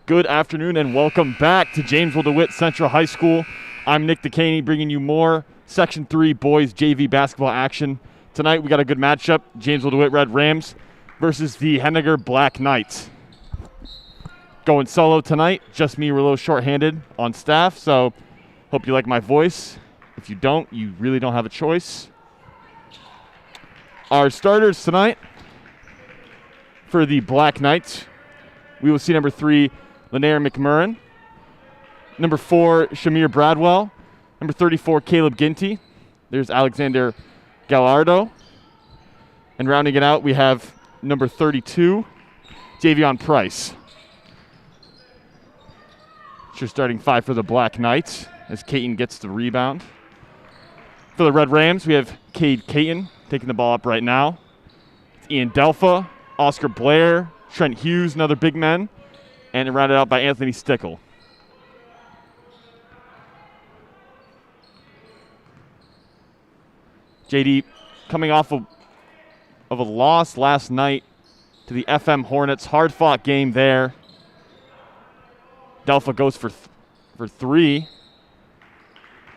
Good afternoon and welcome back to Jamesville-DeWitt Central High School. I'm Nick DeCaney bringing you more Section 3 boys JV basketball action. Tonight we got a good matchup, Jamesville-DeWitt Red Rams versus the Henninger Black Knights. Going solo tonight, just me, we're a little short-handed on staff, so hope you like my voice. If you don't, you really don't have a choice. Our starters tonight for the Black Knights, we will see number 3, Lanaire McMurrin. Number 4, Shamir Bradwell. Number 34, Caleb Ginty. There's Alexander Gallardo. And rounding it out, we have number 32, Javion Price. It's your starting 5 for the Black Knights as Caton gets the rebound. For the Red Rams, we have Cade Caton taking the ball up right now. It's Ian Delpha, Oscar Blair, Trent Hughes, another big man, and rounded out by Anthony Stickle. JD coming off of a loss last night to the FM Hornets. Hard-fought game there. Delpha goes for 3.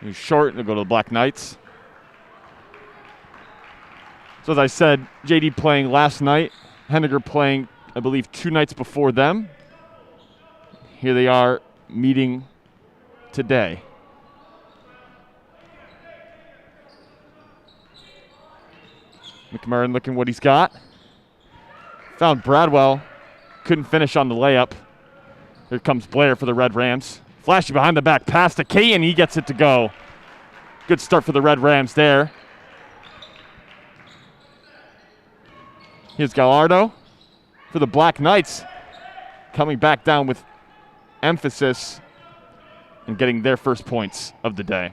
He's short, and they'll go to the Black Knights. So as I said, JD playing last night, Henninger playing, I believe, 2 nights before them. Here they are meeting today. McMurrin looking what he's got. Found Bradwell. Couldn't finish on the layup. Here comes Blair for the Red Rams. Flashing behind the back pass to Caton. He gets it to go. Good start for the Red Rams there. Here's Gallardo for the Black Knights. Coming back down with emphasis and getting their first points of the day.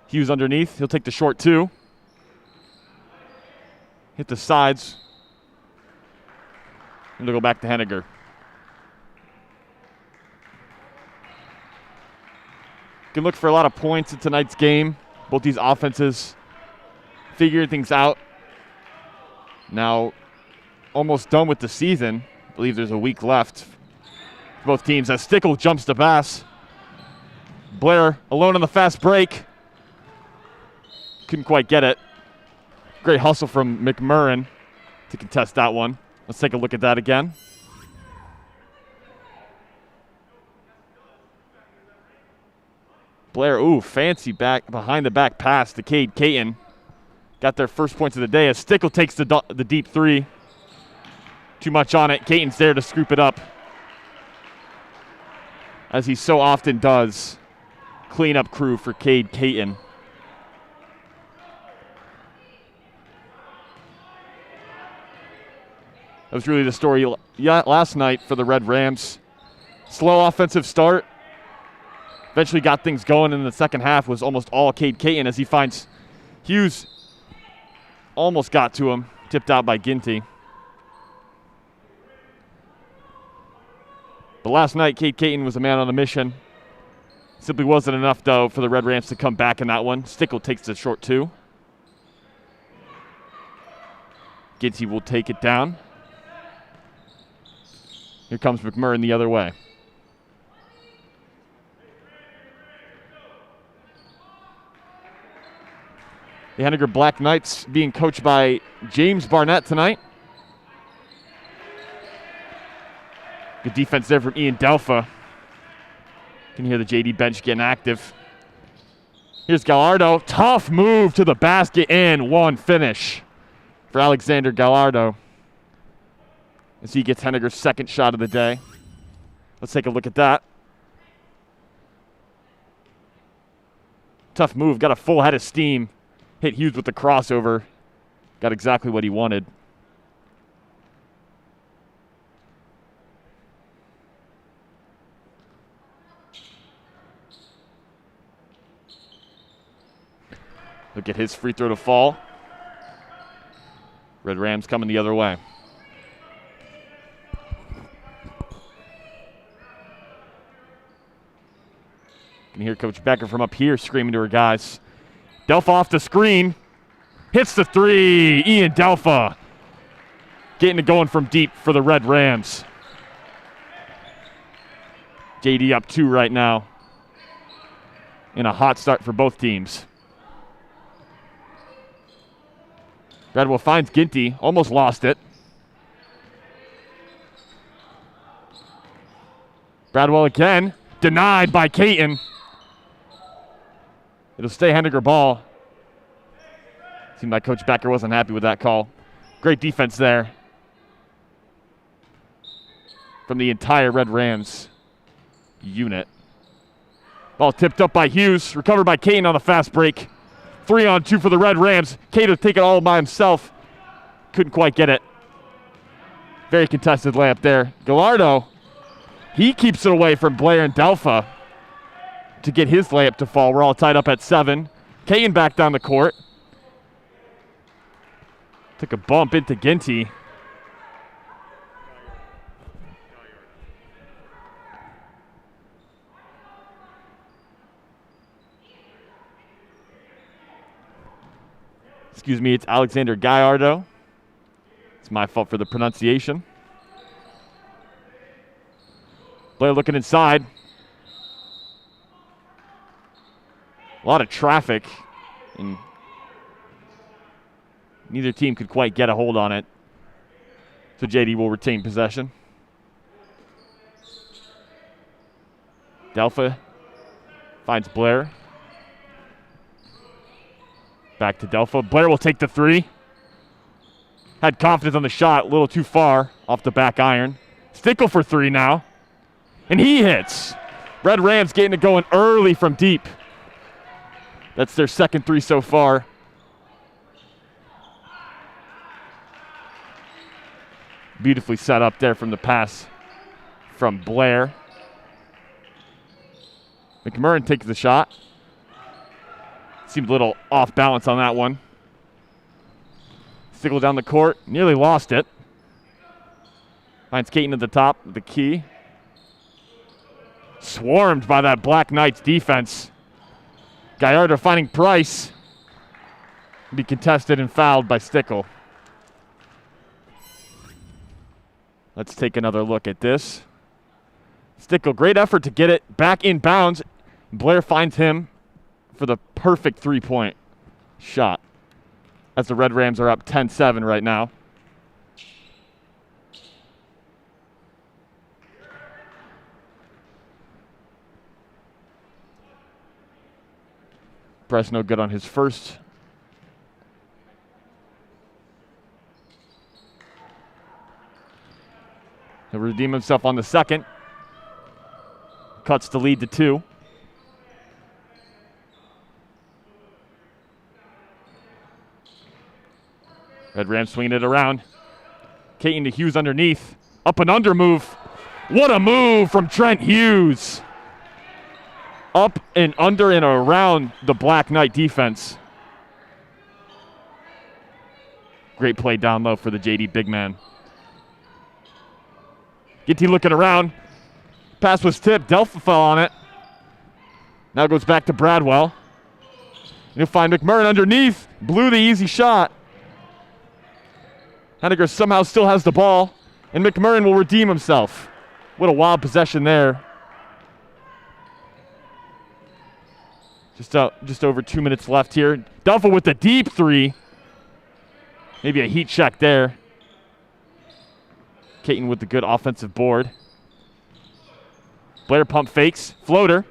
Hughes underneath. He'll take the short 2. Hit the sides. And they'll go back to Henninger. Can look for a lot of points in tonight's game. Both these offenses figuring things out. Now, almost done with the season. I believe there's a week left for both teams as Stickle jumps the pass. Blair alone on the fast break. Couldn't quite get it. Great hustle from McMurrin to contest that one. Let's take a look at that again. Blair, fancy back behind the back pass to Cade Caton. Got their first points of the day as Stickle takes the deep 3. Too much on it. Caton's there to scoop it up, as he so often does. Cleanup crew for Cade Caton. That was really the story last night for the Red Rams. Slow offensive start. Eventually got things going in the second half. Was almost all Cade Caton as he finds Hughes. Almost got to him. Tipped out by Ginty. But last night, Cade Caton was a man on a mission. Simply wasn't enough, though, for the Red Rams to come back in that one. Stickle takes the short 2. Ginty will take it down. Here comes McMurrin the other way. The Henninger Black Knights being coached by James Barnett tonight. Good defense there from Ian Delpha. You can hear the JD bench getting active. Here's Gallardo. Tough move to the basket and one finish for Alexander Gallardo as he gets Henninger's second shot of the day. Let's take a look at that. Tough move. Got a full head of steam. Hit Hughes with the crossover. Got exactly what he wanted. He'll get his free throw to fall. Red Rams coming the other way. You can hear Coach Becker from up here screaming to her guys. Delpha off the screen. Hits the three. Ian Delpha getting it going from deep for the Red Rams. JD up 2 right now. In a hot start for both teams. Bradwell finds Ginty. Almost lost it. Bradwell again. Denied by Caton. It'll stay Henninger ball. Seemed like Coach Becker wasn't happy with that call. Great defense there from the entire Red Rams unit. Ball tipped up by Hughes. Recovered by Caton on the fast break. 3-on-2 for the Red Rams. Cato take it all by himself. Couldn't quite get it. Very contested layup there. Gallardo, he keeps it away from Blair and Delpha to get his layup to fall. We're all tied up at 7. Caton back down the court. Took a bump into Ginty. Excuse me, it's Alexander Gallardo. It's my fault for the pronunciation. Blair looking inside. A lot of traffic, and neither team could quite get a hold on it. So JD will retain possession. Delpha finds Blair. Back to Delpha. Blair will take the 3. Had confidence on the shot, a little too far off the back iron. Stickle for 3 now. And he hits. Red Rams getting it going early from deep. That's their second 3 so far. Beautifully set up there from the pass from Blair. McMurrin takes the shot. Seemed a little off balance on that one. Stickle down the court, nearly lost it. Finds Caton at the top with the key. Swarmed by that Black Knights defense. Gallardo finding Price. Be contested and fouled by Stickle. Let's take another look at this. Stickle, great effort to get it back in bounds. Blair finds him for the perfect 3-point shot as the Red Rams are up 10-7 right now. Price no good on his first. He'll redeem himself on the second. Cuts the lead to 2. Red Rams swinging it around. Caton to Hughes underneath. Up and under move. What a move from Trent Hughes. Up and under and around the Black Knight defense. Great play down low for the JD big man. Ginty looking around. Pass was tipped. Delpha fell on it. Now goes back to Bradwell. You'll find McMurrin underneath. Blew the easy shot. Henninger somehow still has the ball, and McMurrin will redeem himself. What a wild possession there. Just over 2 minutes left here. Delpha with the deep 3. Maybe a heat check there. Caton with the good offensive board. Blair pump fakes. Floater.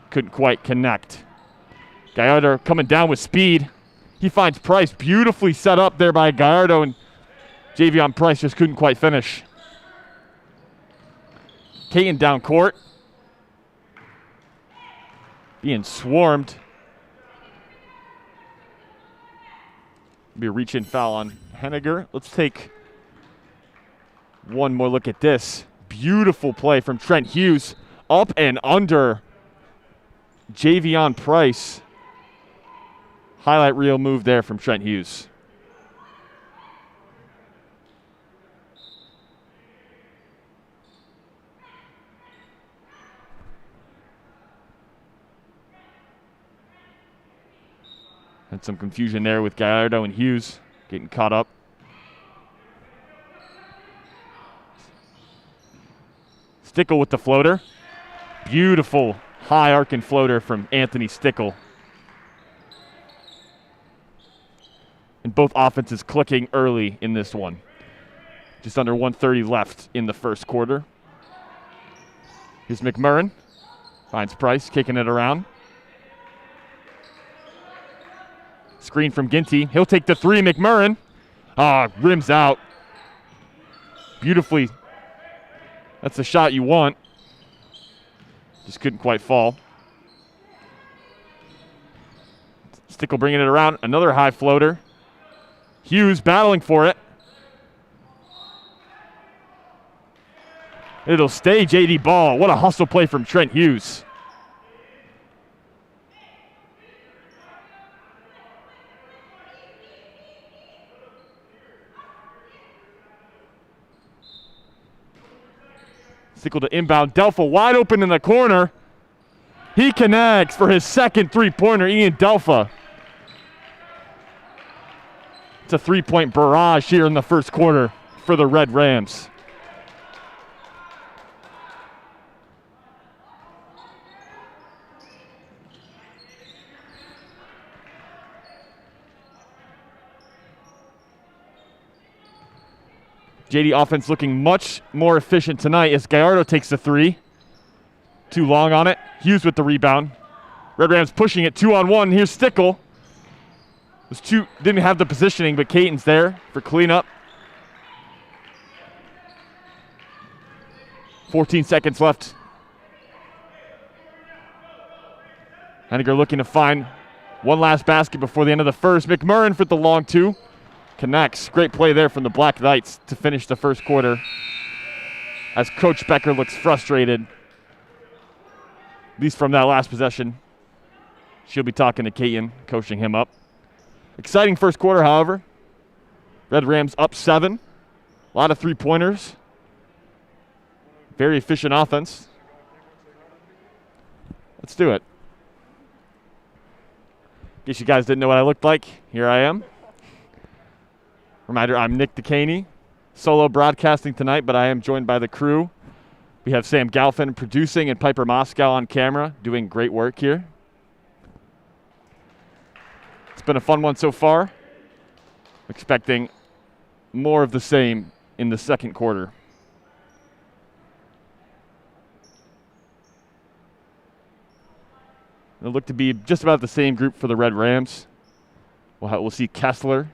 Couldn't quite connect. Gallardo coming down with speed. He finds Price, beautifully set up there by Gallardo, and Javion Price just couldn't quite finish. Caton down court. Being swarmed. Be a reach-in foul on Henninger. Let's take one more look at this. Beautiful play from Trent Hughes. Up and under Javion Price. Highlight reel move there from Trent Hughes. Had some confusion there with Gallardo and Hughes getting caught up. Stickle with the floater. Beautiful high arcing floater from Anthony Stickle. And both offenses clicking early in this one. Just under 1:30 left in the first quarter. Here's McMurrin. Finds Price, kicking it around. Screen from Ginty. He'll take the three. McMurrin. Rims out. Beautifully. That's the shot you want. Just couldn't quite fall. Stickle bringing it around. Another high floater. Hughes battling for it. It'll stay J.D. Ball. What a hustle play from Trent Hughes. Stickle to inbound. Delpha wide open in the corner. He connects for his second three-pointer, Ian Delpha. It's a three-point barrage here in the first quarter for the Red Rams. JD offense looking much more efficient tonight as Gallardo takes the three. Too long on it. Hughes with the rebound. Red Rams pushing it 2-on-1. Here's Stickle. Didn't have the positioning, but Caton's there for cleanup. 14 seconds left. Henninger looking to find one last basket before the end of the first. McMurrin for the long two. Connects. Great play there from the Black Knights to finish the first quarter as Coach Becker looks frustrated, at least from that last possession. She'll be talking to Caton, coaching him up. Exciting first quarter, however. Red Rams up 7. A lot of three-pointers. Very efficient offense. Let's do it. Guess you guys didn't know what I looked like. Here I am. Reminder, I'm Nick DeCaney, solo broadcasting tonight, but I am joined by the crew. We have Sam Galfin producing and Piper Moscow on camera, doing great work here. It's been a fun one so far. Expecting more of the same in the second quarter. It'll look to be just about the same group for the Red Rams. We'll see Kessler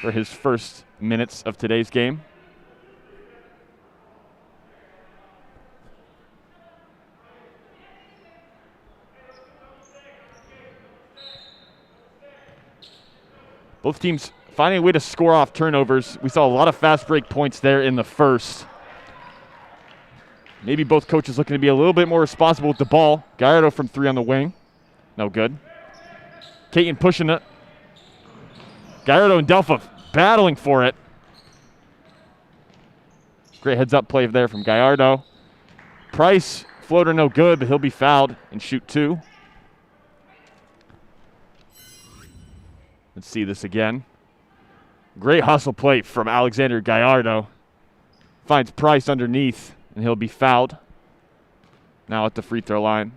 for his first minutes of today's game. Both teams finding a way to score off turnovers. We saw a lot of fast break points there in the first. Maybe both coaches looking to be a little bit more responsible with the ball. Gallardo from three on the wing. No good. Caton pushing it. Gallardo and Delpha battling for it. Great heads-up play there from Gallardo. Price, floater no good, but he'll be fouled and shoot two. Let's see this again. Great hustle play from Alexander Gallardo. Finds Price underneath, and he'll be fouled. Now at the free throw line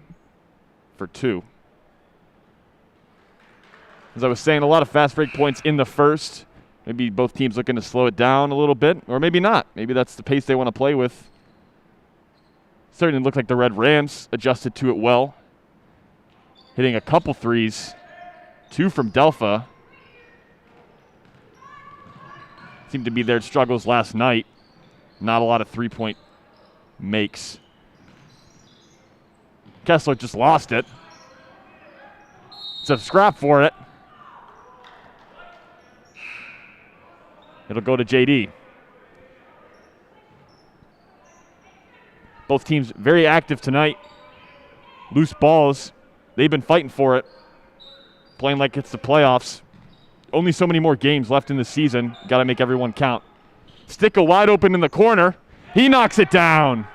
for two. As I was saying, a lot of fast break points in the first. Maybe both teams looking to slow it down a little bit, or maybe not. Maybe that's the pace they want to play with. Certainly looked like the Red Rams adjusted to it well. Hitting a couple threes. 2 from Delpha. Seemed to be their struggles last night. Not a lot of three-point makes. Kessler just lost it. It's a scrap for it. It'll go to JD. Both teams very active tonight. Loose balls. They've been fighting for it. Playing like it's the playoffs. Only so many more games left in the season. Got to make everyone count. Stickle wide open in the corner. He knocks it down.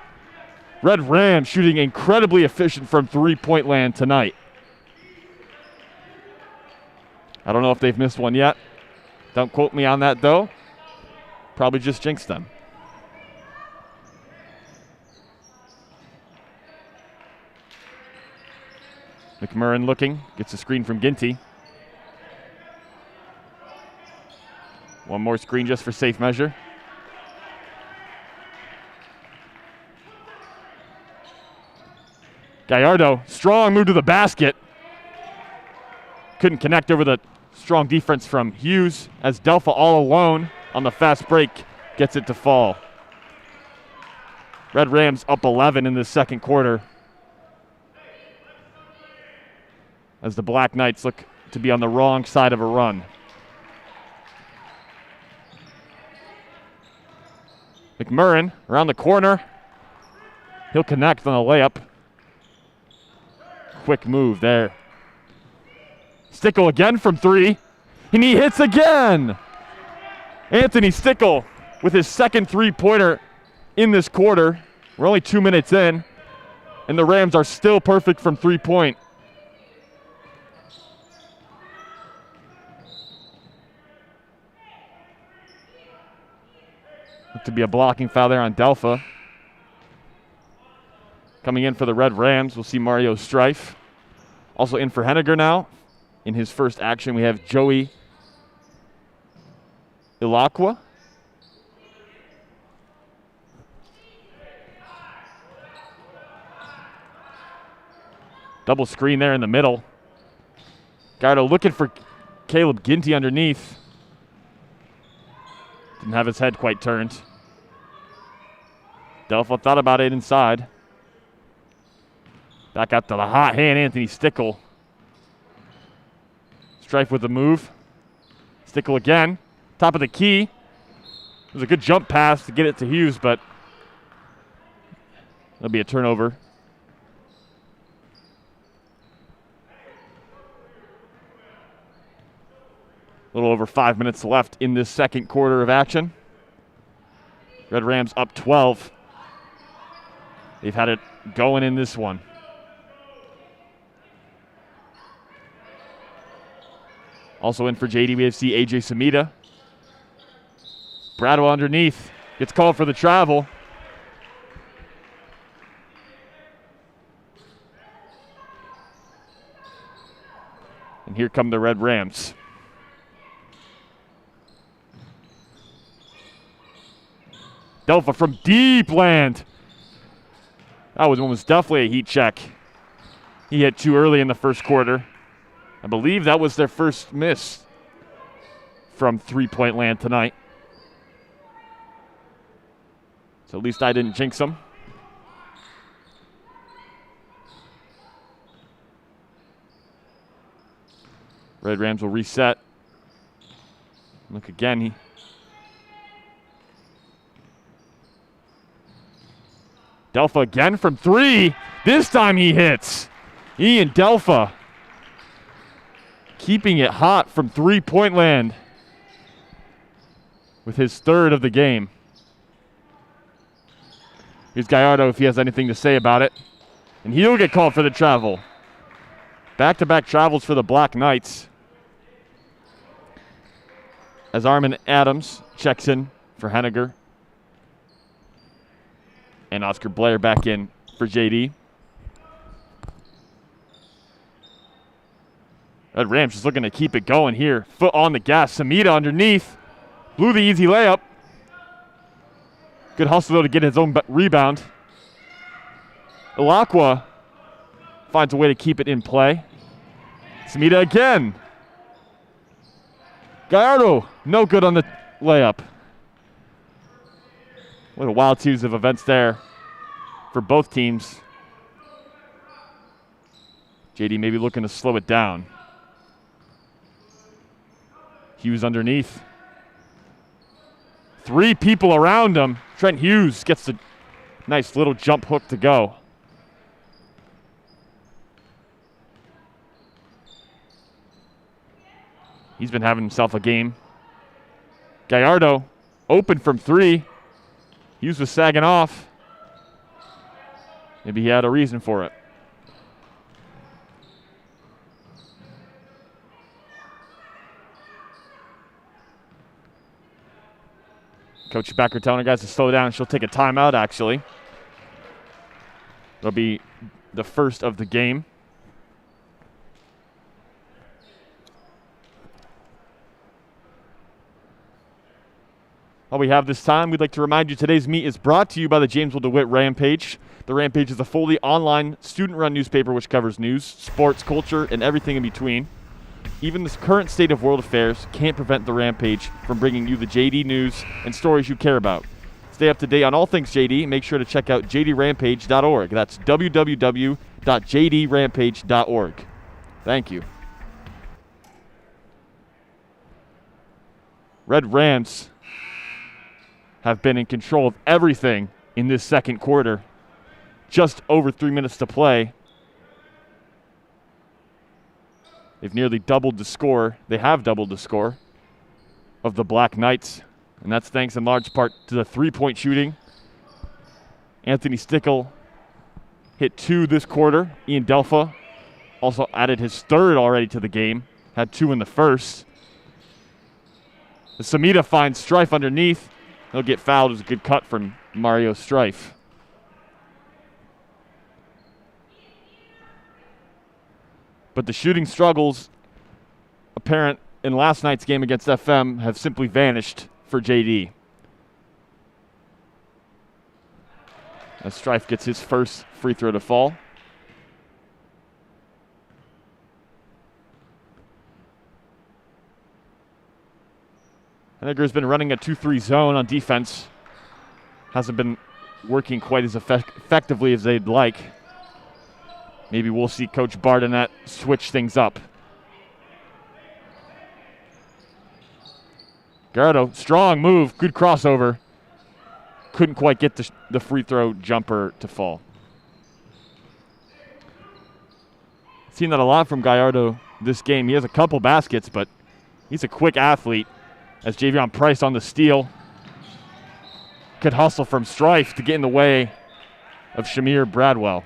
Red Rams shooting incredibly efficient from three-point land tonight. I don't know if they've missed one yet. Don't quote me on that, though. Probably just jinxed them. McMurrin looking. Gets a screen from Ginty. One more screen just for safe measure. Gallardo, strong move to the basket. Couldn't connect over the strong defense from Hughes as Delpha all alone on the fast break gets it to fall. Red Rams up 11 in the second quarter as the Black Knights look to be on the wrong side of a run. McMurrin around the corner. He'll connect on a layup. Quick move there. Stickle again from three, and he hits again. Anthony Stickle with his second three-pointer in this quarter. We're only 2 minutes in, and the Rams are still perfect from three-point. To be a blocking foul there on Delpha. Coming in for the Red Rams, we'll see Mario Strife. Also in for Henninger now. In his first action, we have Joey Ilaqua. Double screen there in the middle. Gardo looking for Caleb Ginty underneath. Didn't have his head quite turned. Delpha thought about it inside. Back out to the hot hand, Anthony Stickle. Strife with the move. Stickle again. Top of the key. It was a good jump pass to get it to Hughes, but that'll be a turnover. A little over 5 minutes left in this second quarter of action. Red Rams up 12. They've had it going in this one. Also in for JD, we have AJ Samita. Bradwell underneath. Gets called for the travel. And here come the Red Rams. Delpha from deep land. That one was definitely a heat check. He hit too early in the first quarter. I believe that was their first miss from three-point land tonight. So at least I didn't jinx them. Red Rams will reset. Look again. Delpha again from three. This time he hits. Ian Delpha keeping it hot from three-point land with his third of the game. Here's Gallardo if he has anything to say about it. And he'll get called for the travel. Back-to-back travels for the Black Knights. As Armin Adams checks in for Henninger. And Oscar Blair back in for JD. Red Rams just looking to keep it going here. Foot on the gas. Samita underneath. Blew the easy layup. Good hustle, though, to get his own rebound. Ilaqua finds a way to keep it in play. Samita again. Gallardo, no good on the layup. What a wild series of events there for both teams. JD maybe looking to slow it down. Hughes underneath. Three people around him. Trent Hughes gets the nice little jump hook to go. He's been having himself a game. Gallardo open from 3. Hughes was sagging off. Maybe he had a reason for it. Coach Becker telling her guys to slow down. She'll take a timeout, actually. It'll be the first of the game. All we have this time, we'd like to remind you today's meet is brought to you by the Jamesville-DeWitt Rampage. The Rampage is a fully online, student-run newspaper which covers news, sports, culture, and everything in between. Even this current state of world affairs can't prevent the Rampage from bringing you the JD news and stories you care about. Stay up to date on all things JD. Make sure to check out jdrampage.org. That's www.jdrampage.org. Thank you. Red Rams have been in control of everything in this second quarter. Just over 3 minutes to play. They've nearly doubled the score. They have doubled the score of the Black Knights, and that's thanks in large part to the three-point shooting. Anthony Stickle hit 2 this quarter. Ian Delpha also added his 3rd already to the game, had 2 in the first. The Samita finds Strife underneath. He'll get fouled. It was a good cut from Mario Strife. But the shooting struggles apparent in last night's game against FM have simply vanished for JD. As Strife gets his first free throw to fall. Henninger has been running a 2-3 zone on defense. Hasn't been working quite as effectively as they'd like. Maybe we'll see Coach Bardenett switch things up. Gallardo, strong move, good crossover. Couldn't quite get the free throw jumper to fall. Seen that a lot from Gallardo this game. He has a couple baskets, but he's a quick athlete. As Javion Price on the steal. Could hustle from Strife to get in the way of Shamir Bradwell.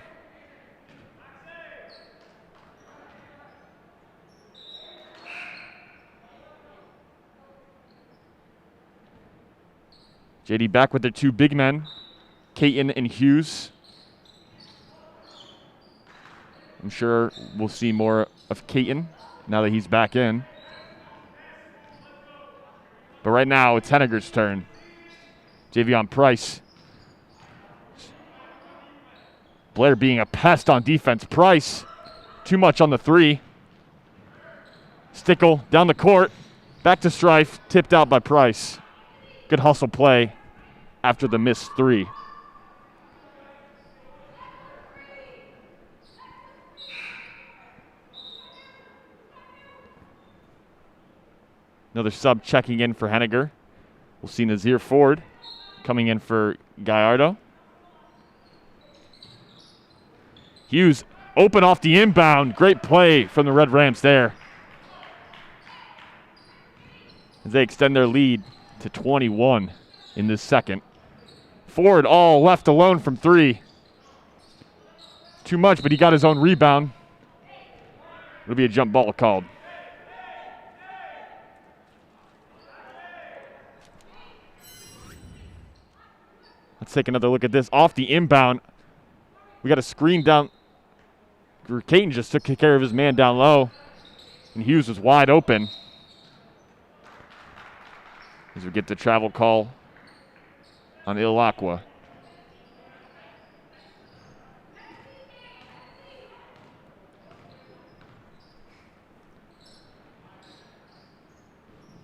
JD back with their 2 big men, Caton and Hughes. I'm sure we'll see more of Caton now that he's back in. But right now, it's Henninger's turn. Javion Price. Blair being a pest on defense. Price, too much on the 3. Stickle down the court. Back to Strife, tipped out by Price. Good hustle play after the missed 3. Another sub checking in for Henninger. We'll see Nazir Ford coming in for Gallardo. Hughes open off the inbound. Great play from the Red Rams there. As they extend their lead to 21 in this second. Ford all left alone from 3. Too much, but he got his own rebound. It'll be a jump ball called. Let's take another look at this. Off the inbound, we got a screen down. Caton just took care of his man down low, and Hughes was wide open. As we get the travel call on Ilacqua.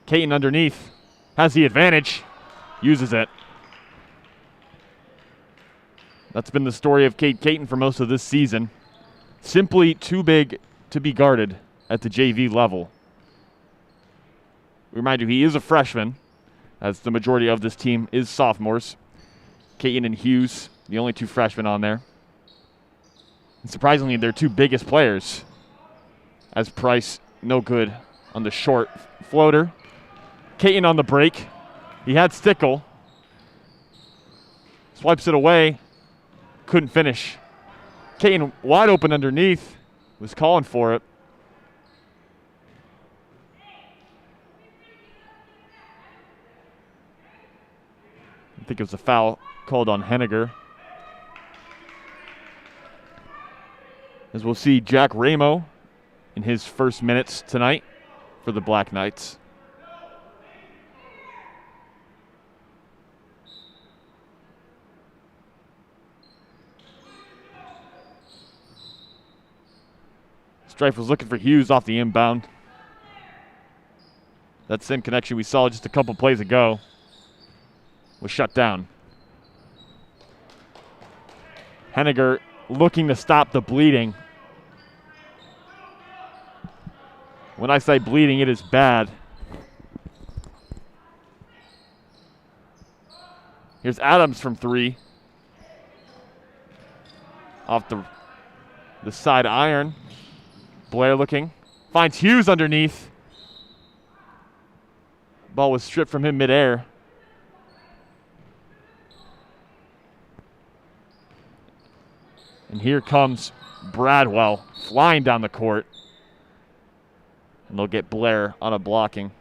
Caton underneath, has the advantage, uses it. That's been the story of Cade Caton for most of this season. Simply too big to be guarded at the JV level. Remind you, he is a freshman, as the majority of this team is sophomores. Caton and Hughes, the only 2 freshmen on there. And surprisingly, their 2 biggest players, as Price, no good on the short floater. Caton on the break. He had Stickle. Swipes it away. Couldn't finish. Caton wide open underneath. Was calling for it. I think it was a foul called on Henninger. As we'll see Jack Ramo in his first minutes tonight for the Black Knights. Strife was looking for Hughes off the inbound. That same connection we saw just a couple plays ago was shut down. Henninger looking to stop the bleeding. When I say bleeding, it is bad. Here's Adams from 3. Off the side iron. Blair looking. Finds Hughes underneath. Ball was stripped from him midair. And here comes Bradwell flying down the court. And they'll get Blair on a blocking.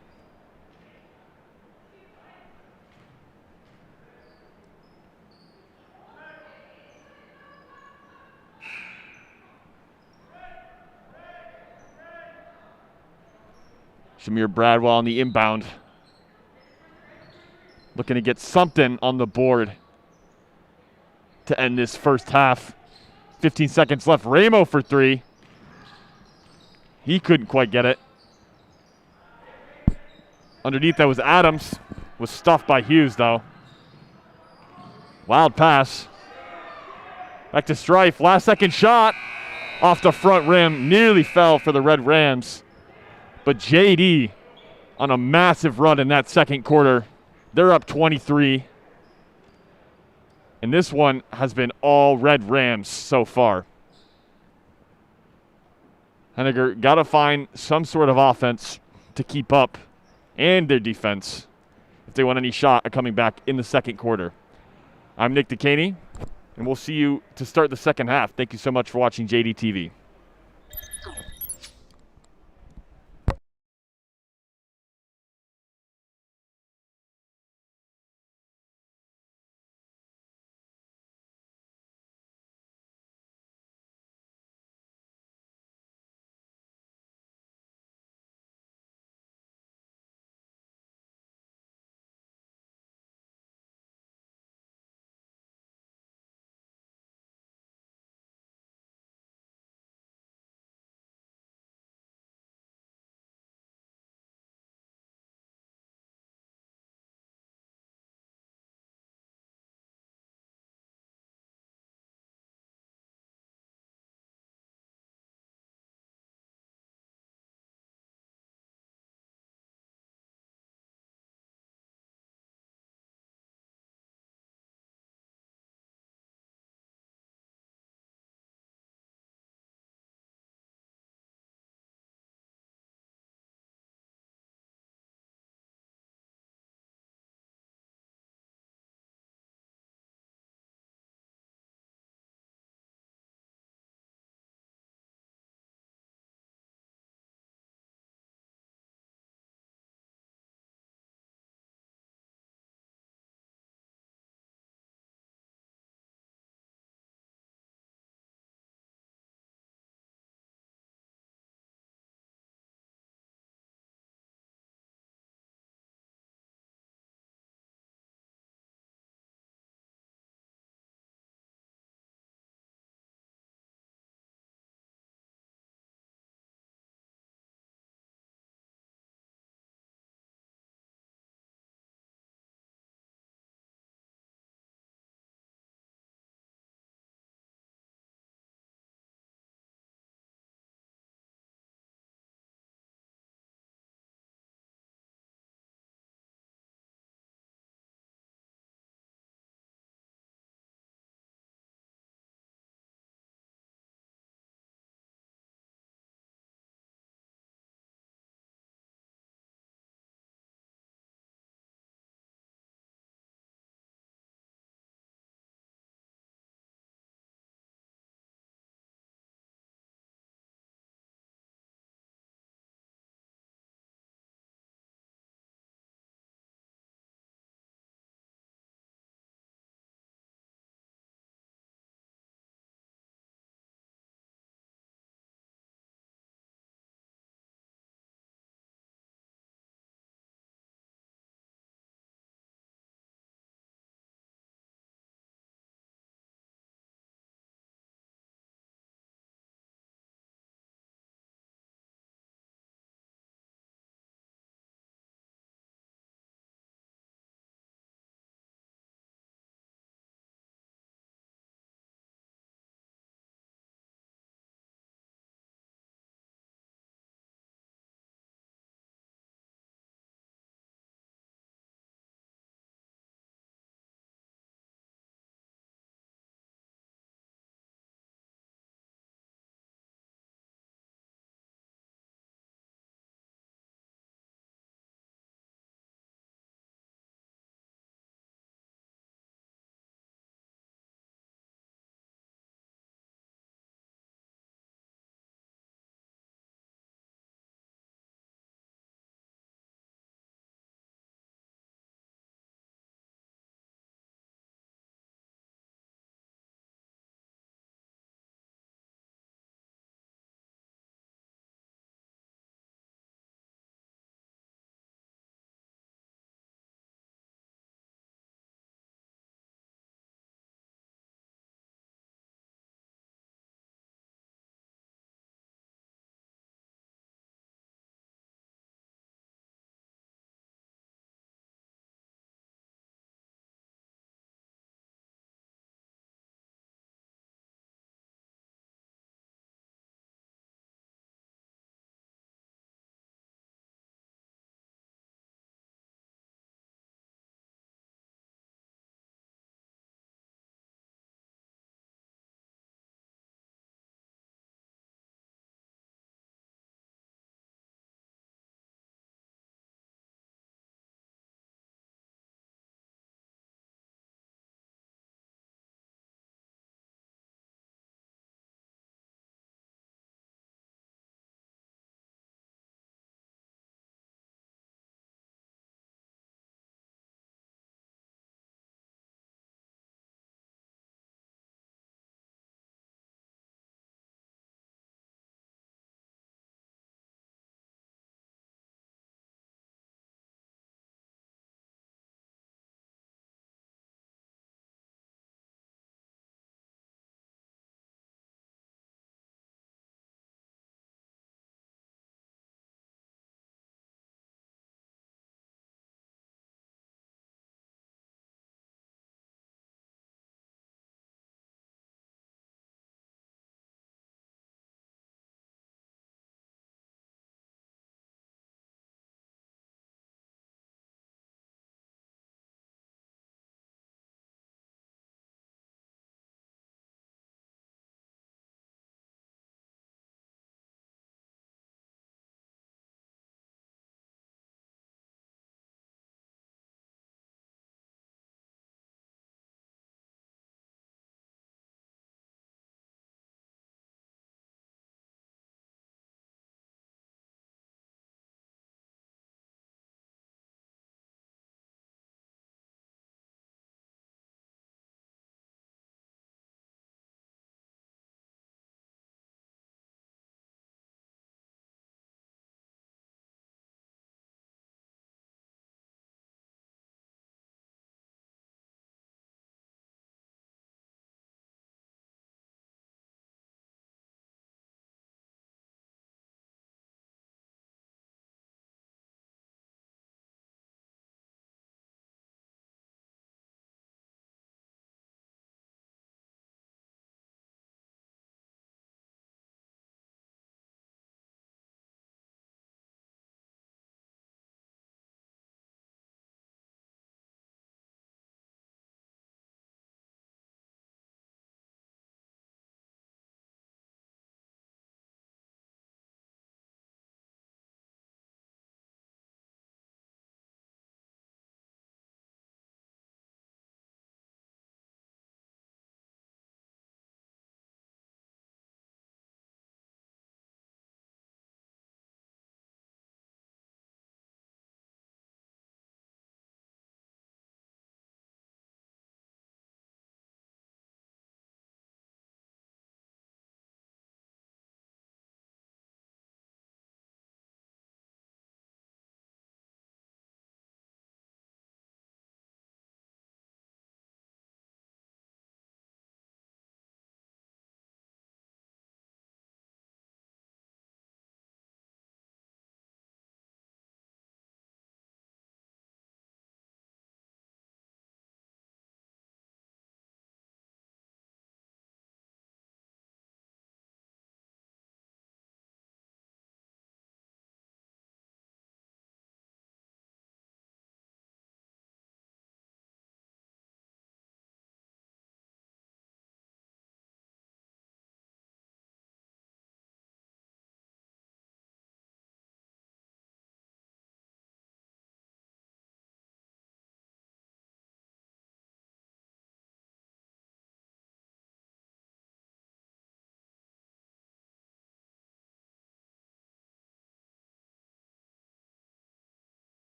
Shamir Bradwell on the inbound. Looking to get something on the board to end this first half. 15 seconds left. Ramo for 3. He couldn't quite get it. Underneath that was Adams. Was stuffed by Hughes though. Wild pass. Back to Strife. Last second shot. Off the front rim. Nearly fell for the Red Rams. But JD on a massive run in that second quarter. They're up 23. And this one has been all Red Rams so far. Henninger got to find some sort of offense to keep up and their defense if they want any shot at coming back in the second quarter. I'm Nick DeCaney, and we'll see you to start the second half. Thank you so much for watching JDTV.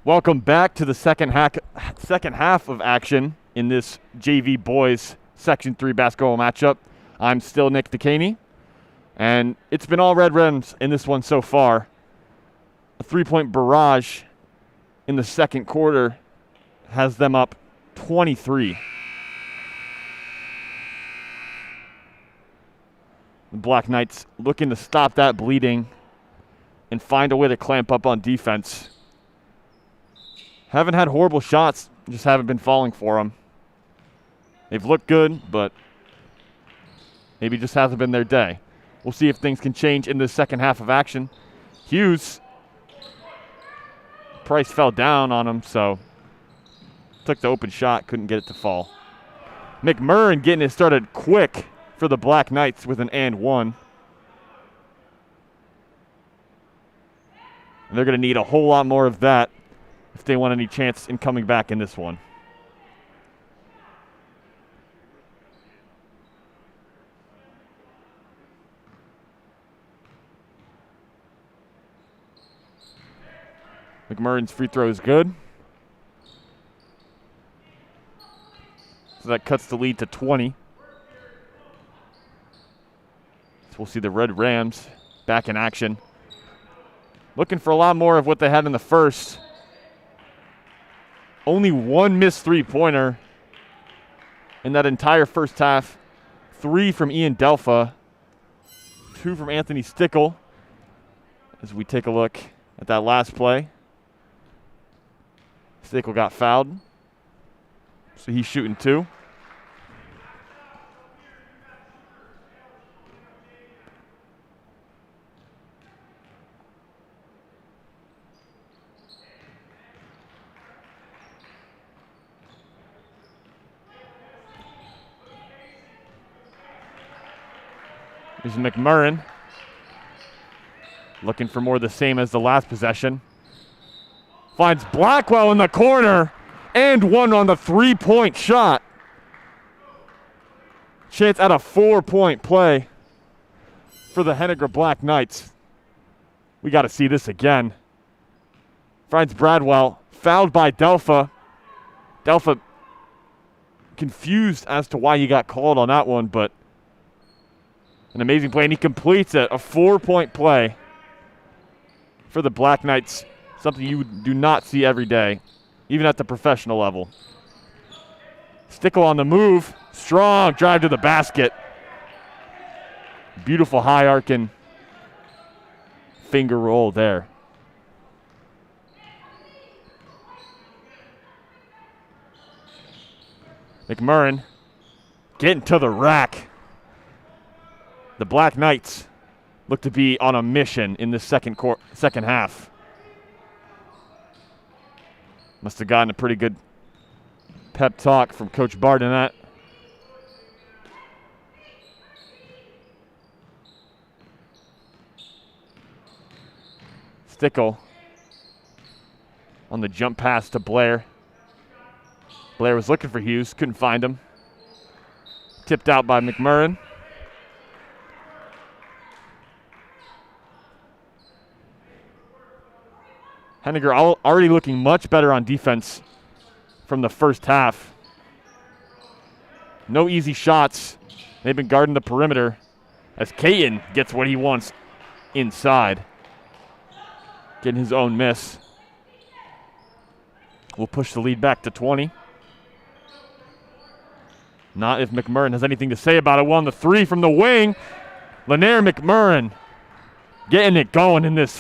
Welcome back to the second half of action in this JV boys Section 3 basketball matchup. I'm still Nick DeCaney, and it's been all red rims in this one so far. A 3-point barrage in the second quarter has them up 23. The Black Knights looking to stop that bleeding and find a way to clamp up on defense. Haven't had horrible shots, just haven't been falling for them. They've looked good, but maybe just hasn't been their day. We'll see if things can change in the second half of action. Hughes, Price fell down on him, so took the open shot, couldn't get it to fall. McMurrin getting it started quick for the Black Knights with an and one. And they're going to need a whole lot more of that if they want any chance in coming back in this one. McMurrin's free throw is good. So that cuts the lead to 20. So we'll see the Red Rams back in action. Looking for a lot more of what they had in the first. Only one missed three-pointer in that entire first half. 3 from Ian Delpha. 2 from Anthony Stickle. As we take a look at that last play. Stickle got fouled. So he's shooting 2. Here's McMurrin. Looking for more of the same as the last possession. Finds Blackwell in the corner. And one on the 3-point shot. Chance at a 4-point play for the Henninger Black Knights. We got to see this again. Finds Bradwell. Fouled by Delpha. Delpha confused as to why he got called on that one, but an amazing play, and he completes it. A 4-point play for the Black Knights. Something you do not see every day, even at the professional level. Stickle on the move. Strong drive to the basket. Beautiful high arcing finger roll there. McMurrin getting to the rack. The Black Knights look to be on a mission in this second half. Must have gotten a pretty good pep talk from Coach Bardenett. Stickle on the jump pass to Blair. Blair was looking for Hughes, couldn't find him. Tipped out by McMurrin. Henninger already looking much better on defense from the first half. No easy shots. They've been guarding the perimeter as Caton gets what he wants inside. Getting his own miss. We'll push the lead back to 20. Not if McMurrin has anything to say about it. One, the 3 from the wing. Lanier McMurrin getting it going in this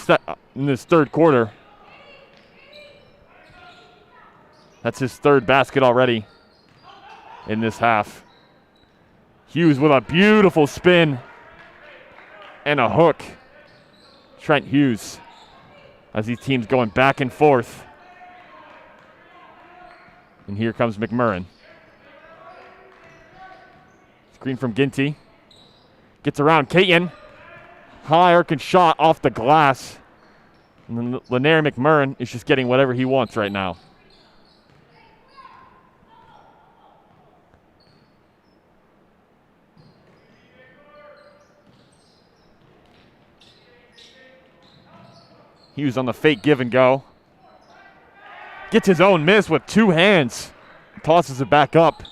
third quarter. That's his third basket already in this half. Hughes with a beautiful spin and a hook. Trent Hughes as these teams going back and forth. And here comes McMurrin. Screen from Ginty. Gets around Caton. High arcing shot off the glass. And then Lanier McMurrin is just getting whatever he wants right now. Hughes on the fake give and go. Gets his own miss with two hands. Tosses it back up.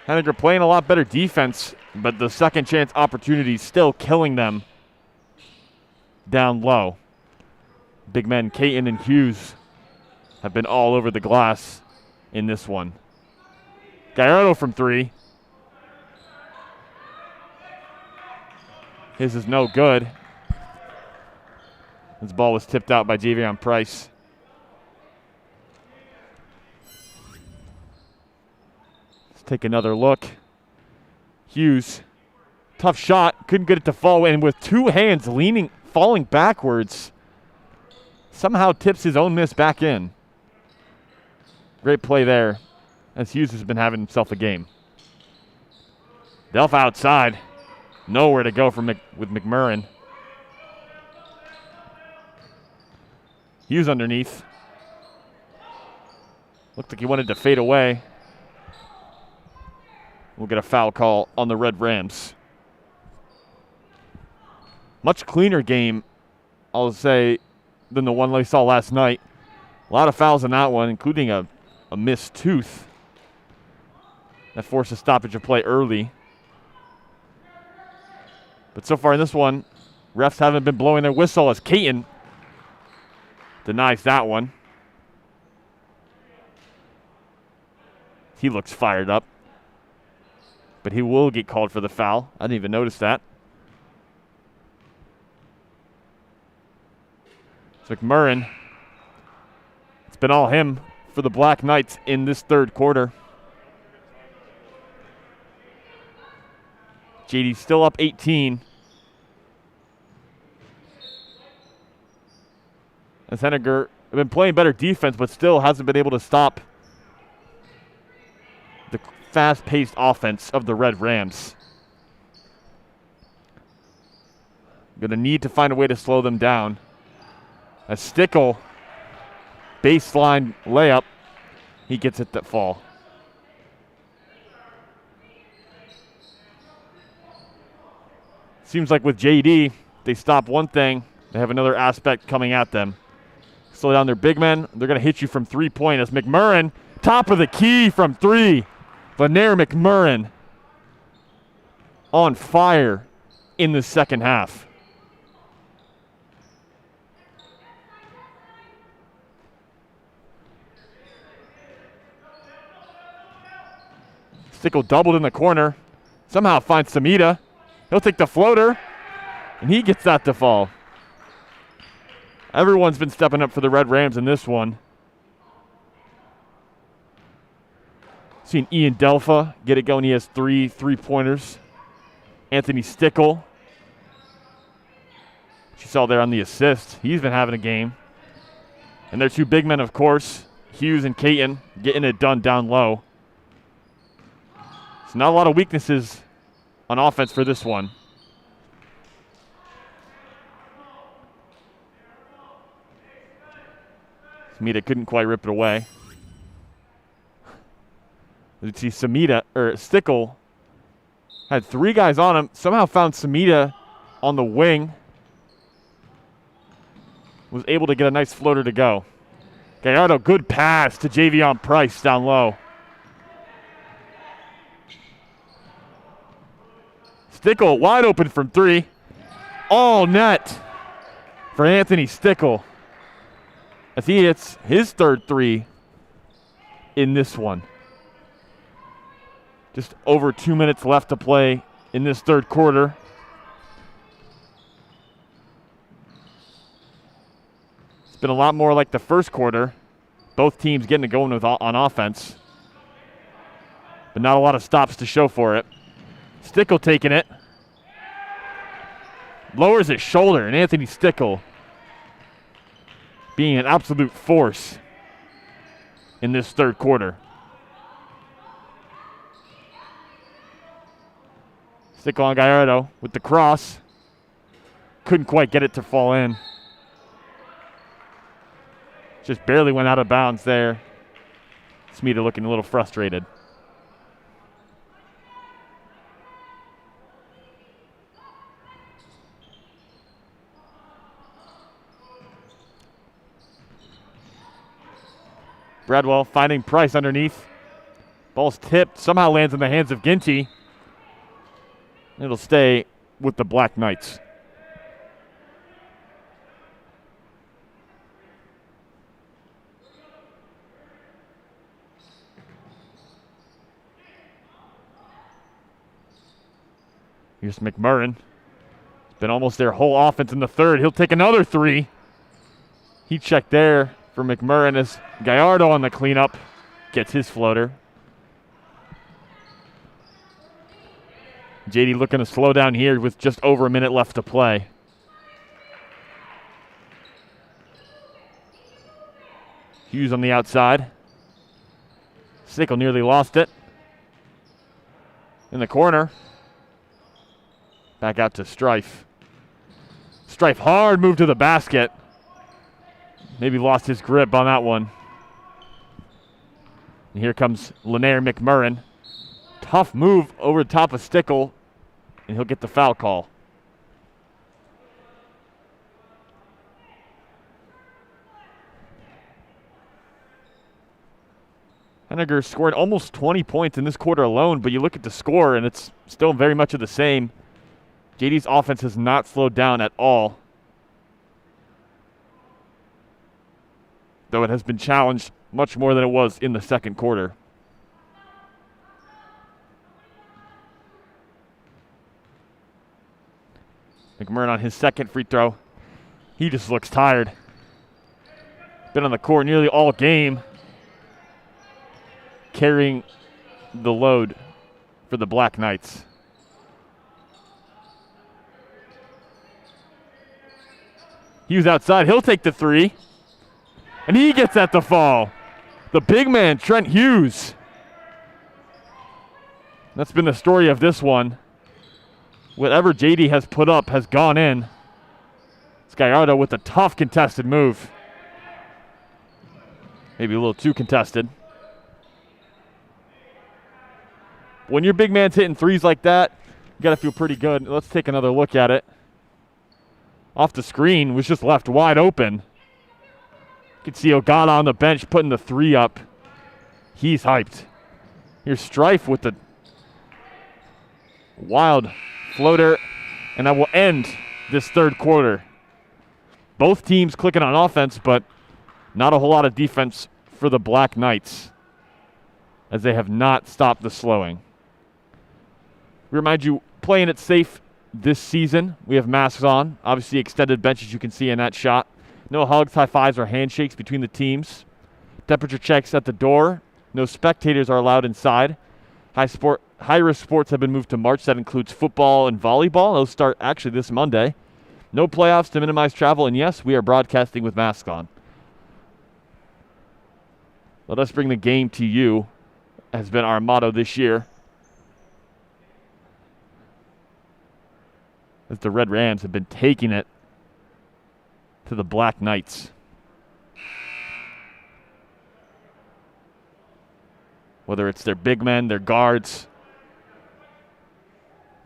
Henninger playing a lot better defense, but the second chance opportunity still killing them down low. Big men Caton and Hughes have been all over the glass in this one. Gallardo from three. His is no good. His ball was tipped out by Javion Price. Let's take another look. Hughes, tough shot, couldn't get it to fall in with two hands falling backwards. Somehow tips his own miss back in. Great play there, as Hughes has been having himself a game. Delph outside. Nowhere to go with McMurrin. Hughes underneath. Looked like he wanted to fade away. We'll get a foul call on the Red Rams. Much cleaner game, I'll say, than the one we saw last night. A lot of fouls in that one, including a missed tooth that forced a stoppage of play early. But so far in this one, refs haven't been blowing their whistle as Caton denies that one. He looks fired up. But he will get called for the foul. I didn't even notice that. It's McMurrin. It's been all him for the Black Knights in this third quarter. JD's still up 18. As Henninger have been playing better defense, but still hasn't been able to stop the fast-paced offense of the Red Rams. Going to need to find a way to slow them down. A Stickle baseline layup. He gets it that fall. Seems like with JD, they stop one thing, they have another aspect coming at them. Slow down their big men. They're going to hit you from three-point as McMurrin, top of the key from three. Vanair McMurrin on fire in the second half. Stickle doubled in the corner. Somehow finds Samita. He'll take the floater, and he gets that to fall. Everyone's been stepping up for the Red Rams in this one. Seen Ian Delpha get it going. He has three three-pointers. Anthony Stickle, you saw there on the assist. He's been having a game. And their two big men, of course, Hughes and Caton, getting it done down low. So not a lot of weaknesses on offense for this one. Samita couldn't quite rip it away. Let's see, Stickle had three guys on him. Somehow found Samita on the wing. Was able to get a nice floater to go. Gallardo, good pass to Javion Price down low. Stickle wide open from three. All net for Anthony Stickle, as he hits his third three in this one. Just over 2 minutes left to play in this third quarter. It's been a lot more like the first quarter. Both teams getting it going on offense, but not a lot of stops to show for it. Stickle taking it. Lowers his shoulder, and Anthony Stickle being an absolute force in this third quarter. Stickle on Gallardo with the cross. Couldn't quite get it to fall in. Just barely went out of bounds there. Smita looking a little frustrated. Bradwell finding Price underneath. Ball's tipped, somehow lands in the hands of Ginty. It'll stay with the Black Knights. Here's McMurrin. It's been almost their whole offense in the third. He'll take another three. He checked there for McMurrin as Gallardo on the cleanup gets his floater. JD looking to slow down here with just over a minute left to play. Hughes on the outside. Sickle nearly lost it. In the corner. Back out to Strife. Strife hard move to the basket. Maybe lost his grip on that one. And here comes Lanier McMurrin. Tough move over the top of Stickle, and he'll get the foul call. Henninger scored almost 20 points in this quarter alone, but you look at the score, and it's still very much of the same. JD's offense has not slowed down at all, though it has been challenged much more than it was in the second quarter. McMurrin on his second free throw. He just looks tired. Been on the court nearly all game, carrying the load for the Black Knights. Hughes outside. He'll take the three. And he gets at the fall. The big man, Trent Hughes. That's been the story of this one. Whatever JD has put up has gone in. It's Gallardo with a tough contested move. Maybe a little too contested. When your big man's hitting threes like that, you got to feel pretty good. Let's take another look at it. Off the screen, was just left wide open. You can see Ogata on the bench putting the three up. He's hyped. Here's Strife with the wild floater, and that will end this third quarter. Both teams clicking on offense, but not a whole lot of defense for the Black Knights, as they have not stopped the slowing. We remind you, playing it safe this season. We have masks on, obviously extended benches you can see in that shot. No hugs, high fives, or handshakes between the teams. Temperature checks at the door. No spectators are allowed inside. High-risk sports have been moved to March. That includes football and volleyball. Those start actually this Monday. No playoffs to minimize travel. And yes, we are broadcasting with masks on. Let us bring the game to you has been our motto this year. As the Red Rams have been taking it to the Black Knights. Whether it's their big men, their guards,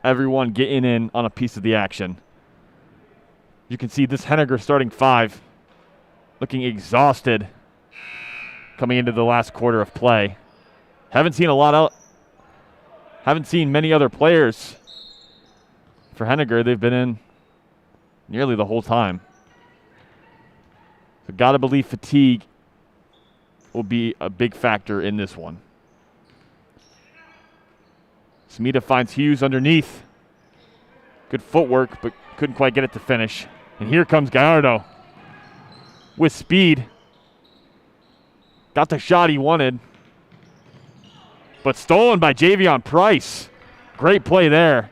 everyone getting in on a piece of the action. You can see this Henninger starting five looking exhausted coming into the last quarter of play. Haven't seen many other players for Henninger. They've been in nearly the whole time. So gotta believe fatigue will be a big factor in this one. Smita finds Hughes underneath. Good footwork, but couldn't quite get it to finish. And here comes Gallardo with speed. Got the shot he wanted, but stolen by Javion Price. Great play there.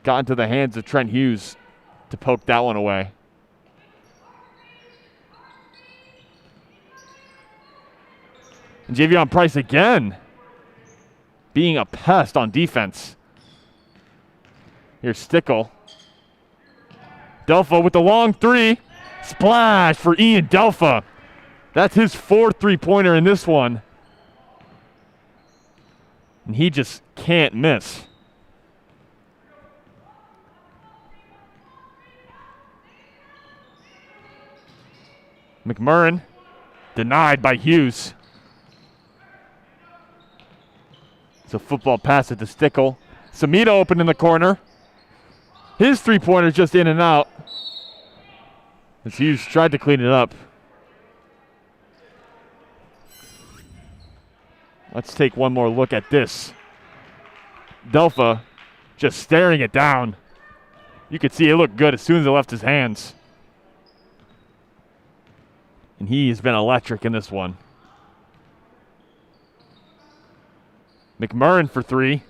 Got into the hands of Trent Hughes to poke that one away. And Javion Price again being a pest on defense. Here's Stickle. Delpha with the long three. Splash for Ian Delpha. That's his fourth three-pointer in this one. And he just can't miss. McMurrin denied by Hughes. It's a football pass at the Stickle. Samita open in the corner. His three-pointer just in and out. As Hughes tried to clean it up. Let's take one more look at this. Delpha just staring it down. You could see it looked good as soon as it left his hands. And he has been electric in this one. McMurrin for three.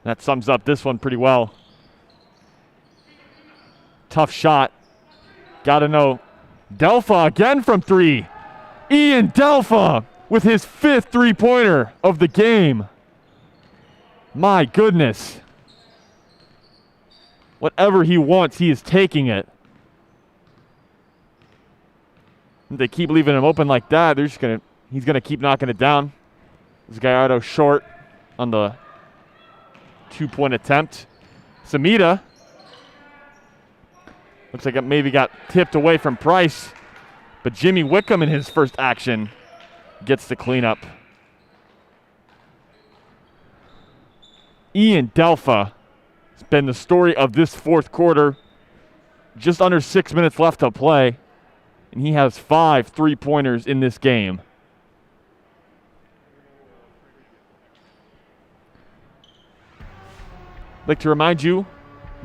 That sums up this one pretty well. Tough shot. Gotta know. Delpha again from three. Ian Delpha with his 5th three-pointer of the game. My goodness. Whatever he wants, he is taking it. If they keep leaving him open like that, he's gonna keep knocking it down. This Gallardo short on the 2-point attempt. Samita looks like it maybe got tipped away from Price, but Jimmy Wickham in his first action gets the cleanup. Ian Delpha has been the story of this fourth quarter. Just under 6 minutes left to play, and he has 5 three-pointers in this game. I'd like to remind you,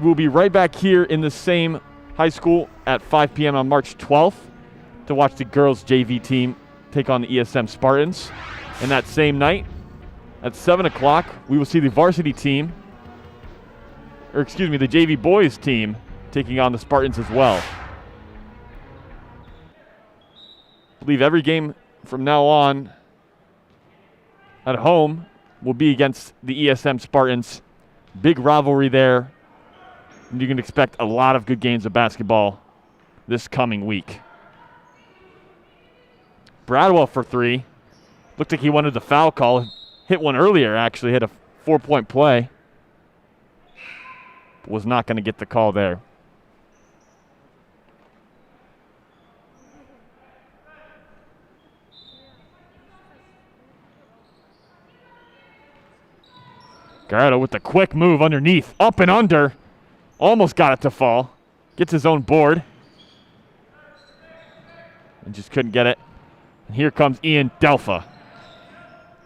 we'll be right back here in the same high school at 5 p.m. on March 12th to watch the girls' JV team take on the ESM Spartans. And that same night, at 7 o'clock, we will see the varsity team, the JV boys team, taking on the Spartans as well. I believe every game from now on at home will be against the ESM Spartans. Big rivalry there. And you can expect a lot of good games of basketball this coming week. Bradwell for three. Looked like he wanted the foul call. Hit one earlier, actually. Hit a 4-point play. Was not going to get the call there. Gallardo with the quick move underneath. Up and under. Almost got it to fall. Gets his own board. And just couldn't get it. And here comes Ian Delpha.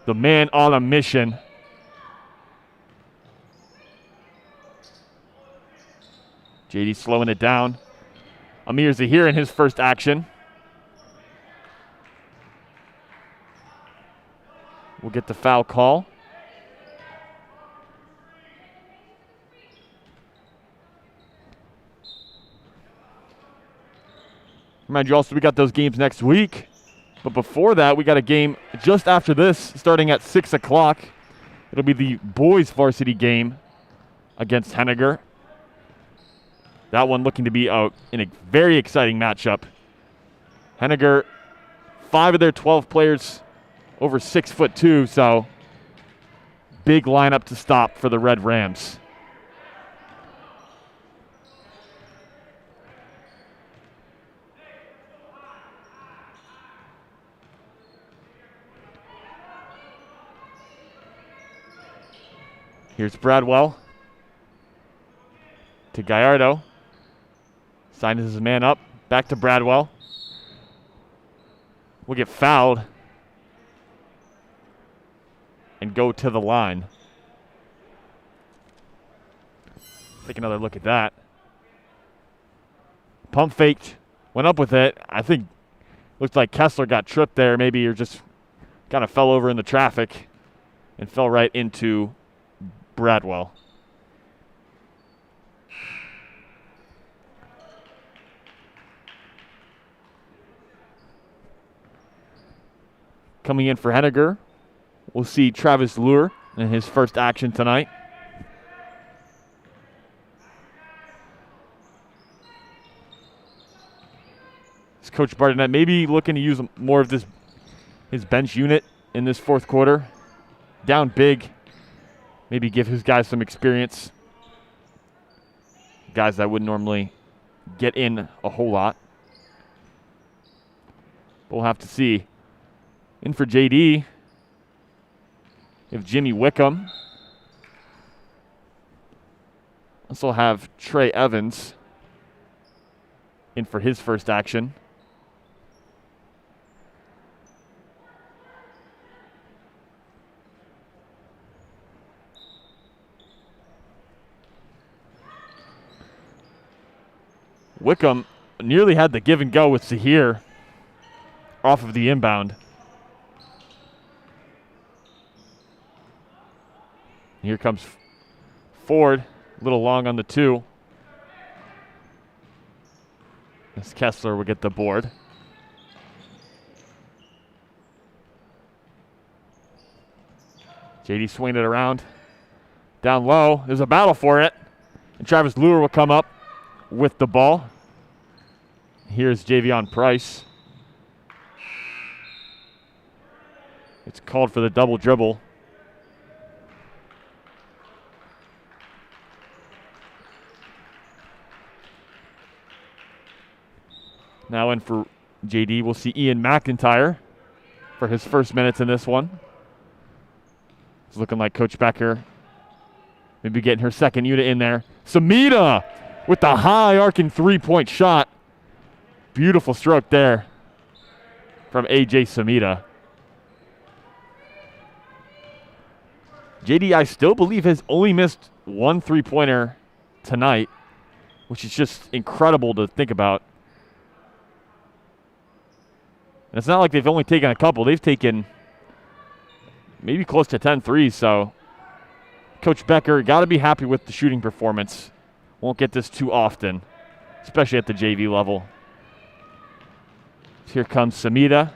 The man on a mission. JD slowing it down. Amir Zahir in his first action. We'll get the foul call. Remind you also, we got those games next week. But before that, we got a game just after this, starting at 6 o'clock. It'll be the boys varsity game against Henninger. That one looking to be in a very exciting matchup. Henninger, 5 of their 12 players over 6'2", so big lineup to stop for the Red Rams. Here's Bradwell to Gallardo. Signs his man up. Back to Bradwell. We'll get fouled and go to the line. Take another look at that. Pump faked. Went up with it. I think looked like Kessler got tripped there. Maybe or just kind of fell over in the traffic and fell right into Bradwell. Coming in for Henninger, we'll see Travis Lure in his first action tonight. It's Coach Bardenett maybe looking to use more of his bench unit in this fourth quarter. Down big. Maybe give his guys some experience. Guys that wouldn't normally get in a whole lot. We'll have to see. In for JD, you have Jimmy Wickham. Also have Trey Evans in for his first action. Wickham nearly had the give and go with Zahir off of the inbound. Here comes Ford, a little long on the 2. As Kessler will get the board. JD swinging it around. Down low, there's a battle for it. And Travis Luer will come up with the ball. Here's Javion Price. It's called for the double dribble. Now in for JD, we'll see Ian McIntyre for his first minutes in this one. It's looking like Coach Becker maybe getting her second unit in there. Samita with the high arcing three-point shot. Beautiful stroke there from AJ Samita. JD, I still believe, has only missed one three-pointer tonight, which is just incredible to think about. And it's not like they've only taken a couple. They've taken maybe close to 10 threes. So Coach Becker got to be happy with the shooting performance. Won't get this too often, especially at the JV level. Here comes Samita.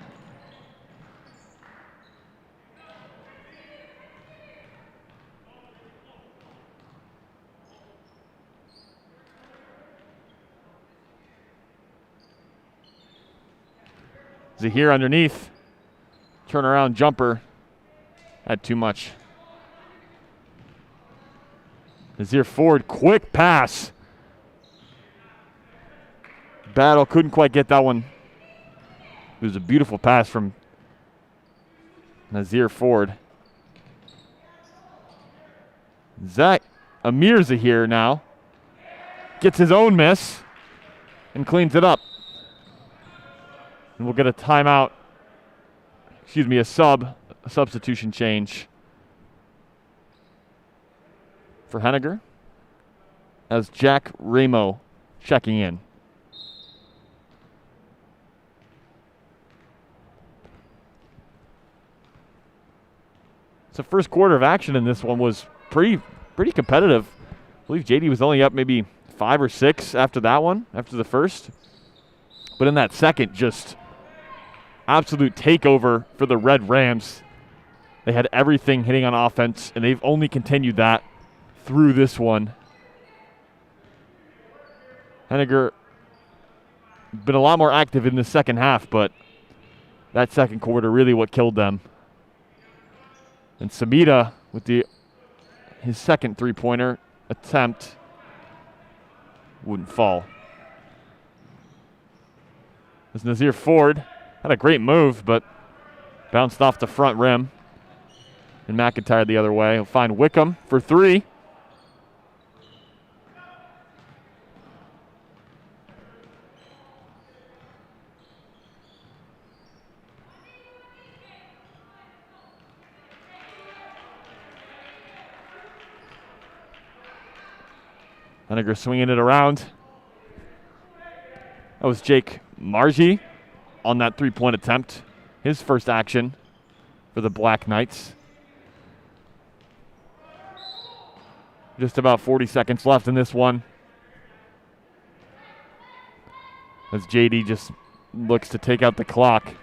Zahir underneath. Turnaround jumper. Had too much. Zahir Ford, quick pass. Battle couldn't quite get that one. It was a beautiful pass from Nazir Ford. Amir Zahir now gets his own miss and cleans it up. And we'll get a timeout, a substitution change for Henninger as Jack Ramo checking in. The first quarter of action in this one was pretty competitive. I believe JD was only up maybe 5 or 6 after that one, after the first. But in that second, just absolute takeover for the Red Rams. They had everything hitting on offense, and they've only continued that through this one. Henninger been a lot more active in the second half, but that second quarter really what killed them. And Samita with his second three-pointer attempt wouldn't fall. As Nazir Ford had a great move, but bounced off the front rim. And McIntyre the other way. He'll find Wickham for 3. Henninger swinging it around. That was Jake Margie on that three-point attempt. His first action for the Black Knights. Just about 40 seconds left in this one. As JD just looks to take out the clock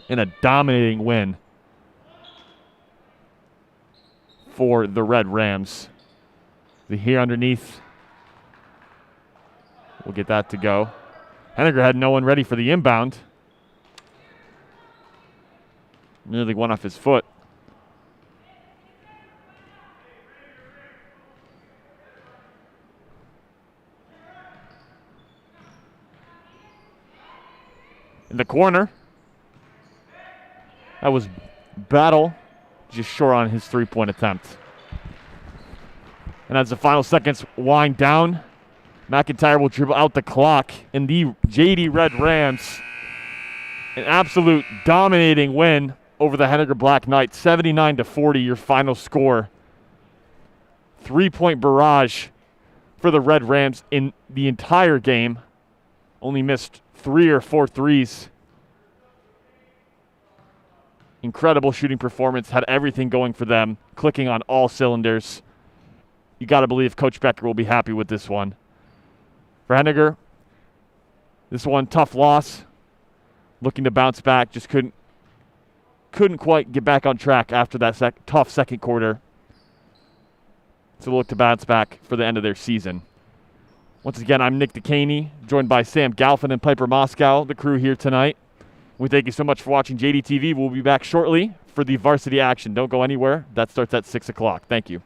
in a dominating win for the Red Rams. Here underneath, we'll get that to go. Henninger had no one ready for the inbound. Nearly went off his foot. In the corner. That was Battle, just short on his three-point attempt. And as the final seconds wind down, McIntyre will dribble out the clock, and the JD Red Rams, an absolute dominating win over the Henninger Black Knights, 79-40, your final score. 3-point barrage for the Red Rams in the entire game. Only missed 3 or 4 threes. Incredible shooting performance, had everything going for them, clicking on all cylinders. You got to believe Coach Becker will be happy with this one. For Henninger, this one, tough loss. Looking to bounce back, just couldn't quite get back on track after that tough second quarter. So they'll look to bounce back for the end of their season. Once again, I'm Nick DeCaney, joined by Sam Galfin and Piper Moscow, the crew here tonight. We thank you so much for watching JDTV. We'll be back shortly for the varsity action. Don't go anywhere. That starts at 6 o'clock. Thank you.